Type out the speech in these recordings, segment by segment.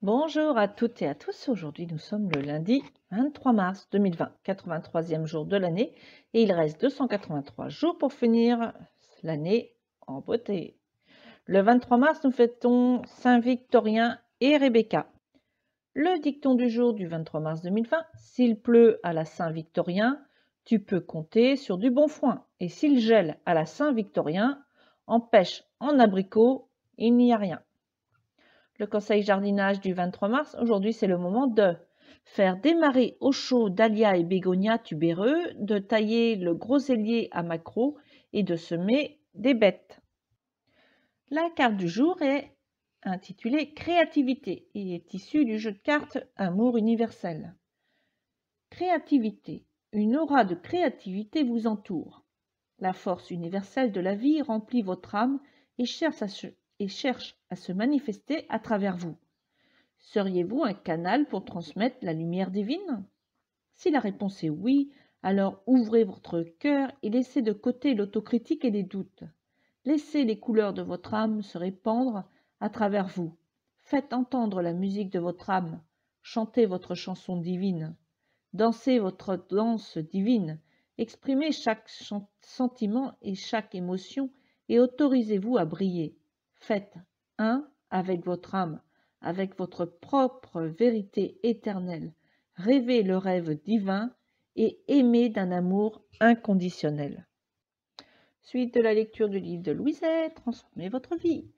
Bonjour à toutes et à tous. Aujourd'hui, nous sommes le lundi 23 mars 2020, 83e jour de l'année, et il reste 283 jours pour finir l'année en beauté. Le 23 mars, nous fêtons Saint-Victorien et Rebecca. Le dicton du jour du 23 mars 2020, s'il pleut à la Saint-Victorien, tu peux compter sur du bon foin, et s'il gèle à la Saint-Victorien, en pêche, en abricot, il n'y a rien. Le conseil jardinage du 23 mars, aujourd'hui c'est le moment de faire démarrer au chaud dahlia et bégonia tubéreux, de tailler le grosellier à maquereau et de semer des bêtes. La carte du jour est intitulée Créativité et est issue du jeu de cartes Amour universel. Créativité. Une aura de créativité vous entoure. La force universelle de la vie remplit votre âme et cherche à se manifester à travers vous. Seriez-vous un canal pour transmettre la lumière divine? Si la réponse est oui, alors ouvrez votre cœur et laissez de côté l'autocritique et les doutes. Laissez les couleurs de votre âme se répandre à travers vous. Faites entendre la musique de votre âme. Chantez votre chanson divine. Dansez votre danse divine. Exprimez chaque sentiment et chaque émotion et autorisez-vous à briller. Faites un avec votre âme, avec votre propre vérité éternelle. Rêvez le rêve divin et aimez d'un amour inconditionnel. Suite de la lecture du livre de Louisette, transformez votre vie.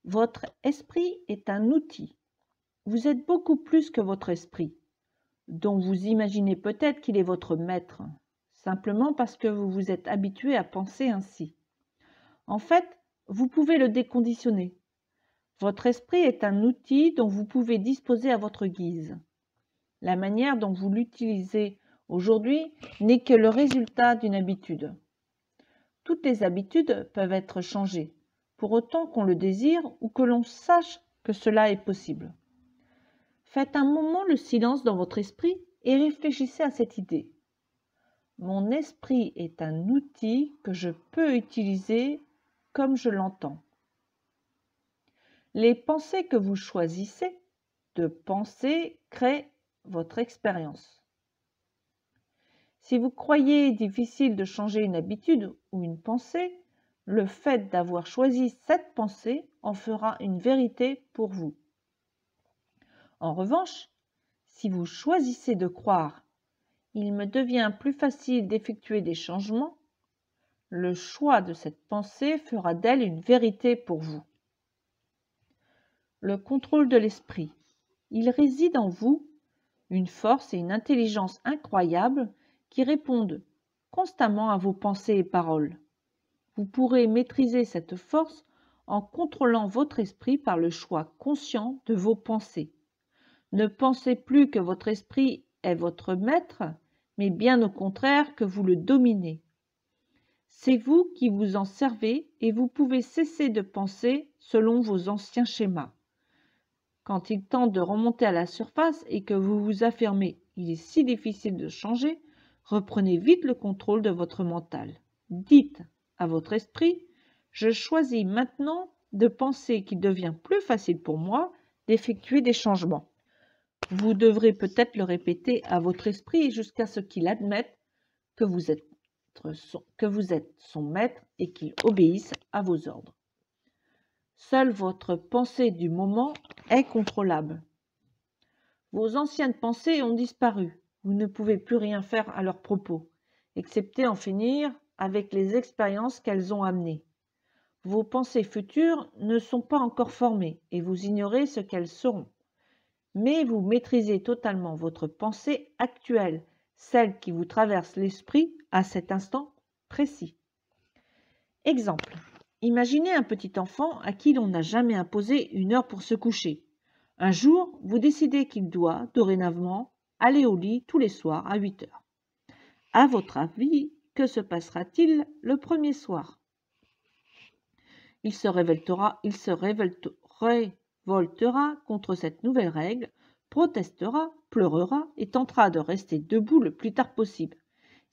Votre esprit est un outil. Vous êtes beaucoup plus que votre esprit, dont vous imaginez peut-être qu'il est votre maître, simplement parce que vous vous êtes habitué à penser ainsi. En fait, vous pouvez le déconditionner. Votre esprit est un outil dont vous pouvez disposer à votre guise. La manière dont vous l'utilisez aujourd'hui n'est que le résultat d'une habitude. Toutes les habitudes peuvent être changées, pour autant qu'on le désire ou que l'on sache que cela est possible. Faites un moment le silence dans votre esprit et réfléchissez à cette idée. Mon esprit est un outil que je peux utiliser comme je l'entends. Les pensées que vous choisissez de penser créent votre expérience. Si vous croyez difficile de changer une habitude ou une pensée, le fait d'avoir choisi cette pensée en fera une vérité pour vous. En revanche, si vous choisissez de croire « il me devient plus facile d'effectuer des changements », le choix de cette pensée fera d'elle une vérité pour vous. Le contrôle de l'esprit. Il réside en vous une force et une intelligence incroyables qui répondent constamment à vos pensées et paroles. Vous pourrez maîtriser cette force en contrôlant votre esprit par le choix conscient de vos pensées. Ne pensez plus que votre esprit est votre maître, mais bien au contraire que vous le dominez. C'est vous qui vous en servez et vous pouvez cesser de penser selon vos anciens schémas. Quand il tente de remonter à la surface et que vous vous affirmez « il est si difficile de changer », reprenez vite le contrôle de votre mental. Dites à votre esprit « je choisis maintenant de penser qu'il devient plus facile pour moi d'effectuer des changements ». Vous devrez peut-être le répéter à votre esprit jusqu'à ce qu'il admette que vous êtes son maître et qu'il obéisse à vos ordres. Seule votre pensée du moment est contrôlable. Vos anciennes pensées ont disparu. Vous ne pouvez plus rien faire à leur propos, excepté en finir avec les expériences qu'elles ont amenées. Vos pensées futures ne sont pas encore formées et vous ignorez ce qu'elles seront. Mais vous maîtrisez totalement votre pensée actuelle, celle qui vous traverse l'esprit à cet instant précis. Exemple. Imaginez un petit enfant à qui l'on n'a jamais imposé une heure pour se coucher. Un jour, vous décidez qu'il doit, dorénavant, aller au lit tous les soirs à 8 heures. À votre avis, que se passera-t-il le premier soir? Il se révoltera contre cette nouvelle règle, protestera, pleurera et tentera de rester debout le plus tard possible.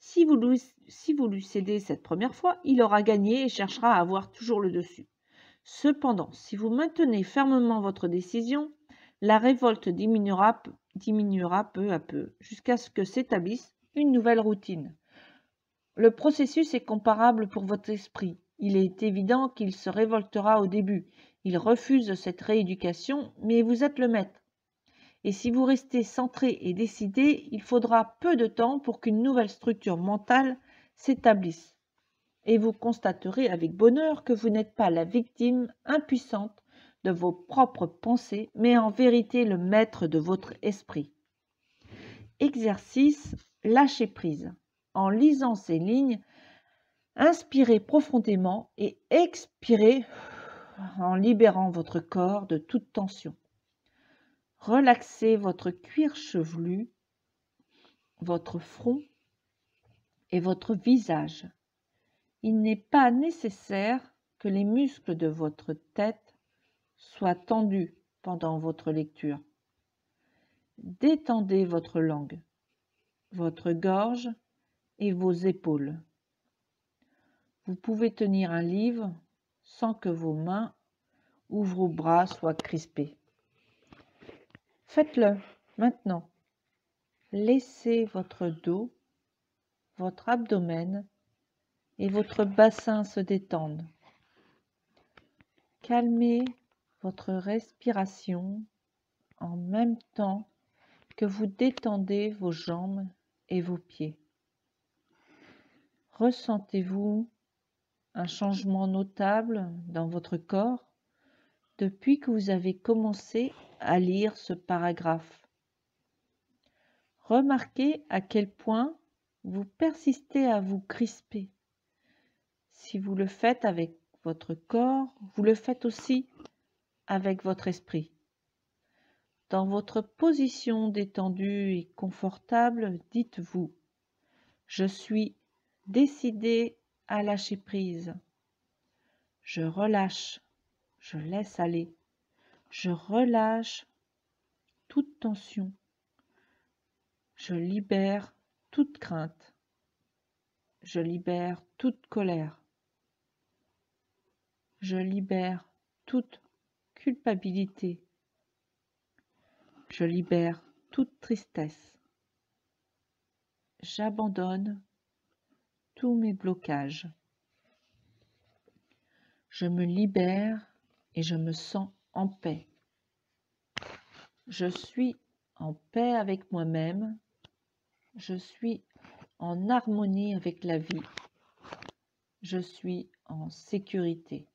Si vous lui cédez cette première fois, il aura gagné et cherchera à avoir toujours le dessus. Cependant, si vous maintenez fermement votre décision, La révolte diminuera peu à peu jusqu'à ce que s'établisse une nouvelle routine. Le processus est comparable pour votre esprit. Il est évident qu'il se révoltera au début. Il refuse cette rééducation, mais vous êtes le maître. Et si vous restez centré et décidé, il faudra peu de temps pour qu'une nouvelle structure mentale s'établisse. Et vous constaterez avec bonheur que vous n'êtes pas la victime impuissante de vos propres pensées, mais en vérité le maître de votre esprit. Exercice, lâcher prise. En lisant ces lignes, inspirez profondément et expirez en libérant votre corps de toute tension. Relaxez votre cuir chevelu, votre front et votre visage. Il n'est pas nécessaire que les muscles de votre tête soient tendus pendant votre lecture. Détendez votre langue, votre gorge et vos épaules. Vous pouvez tenir un livre sans que vos mains ou vos bras soient crispés. Faites-le maintenant. Laissez votre dos, votre abdomen et votre bassin se détendre. Calmez votre respiration en même temps que vous détendez vos jambes et vos pieds. Ressentez-vous un changement notable dans votre corps depuis que vous avez commencé à lire ce paragraphe? Remarquez à quel point vous persistez à vous crisper. Si vous le faites avec votre corps, vous le faites aussi avec votre esprit. Dans votre position détendue et confortable, dites-vous: je suis décidé à lâcher prise. Je relâche, je laisse aller, je relâche toute tension, je libère toute crainte, je libère toute colère, je libère toute culpabilité, je libère toute tristesse. J'abandonne tous mes blocages. Je me libère et je me sens en paix. Je suis en paix avec moi-même. Je suis en harmonie avec la vie. Je suis en sécurité.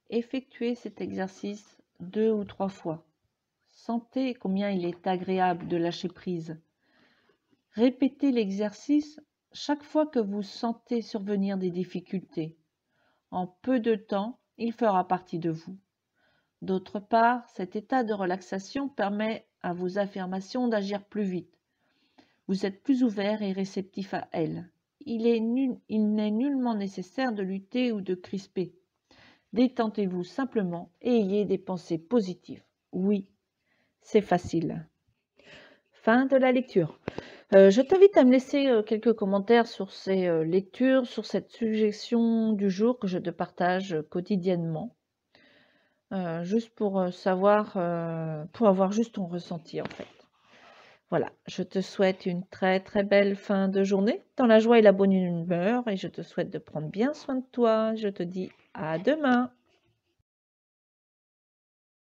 Effectuez cet exercice 2 ou 3 fois. Sentez combien il est agréable de lâcher prise. Répétez l'exercice chaque fois que vous sentez survenir des difficultés. En peu de temps, il fera partie de vous. D'autre part, cet état de relaxation permet à vos affirmations d'agir plus vite. Vous êtes plus ouvert et réceptif à elles. Il n'est nullement nécessaire de lutter ou de crisper. Détendez-vous simplement et ayez des pensées positives. Oui, c'est facile. Fin de la lecture. Je t'invite à me laisser quelques commentaires sur ces lectures, sur cette suggestion du jour que je te partage quotidiennement. Juste pour savoir, pour avoir juste ton ressenti en fait. Voilà, je te souhaite une très très belle fin de journée, dans la joie et la bonne humeur, et je te souhaite de prendre bien soin de toi. Je te dis à demain.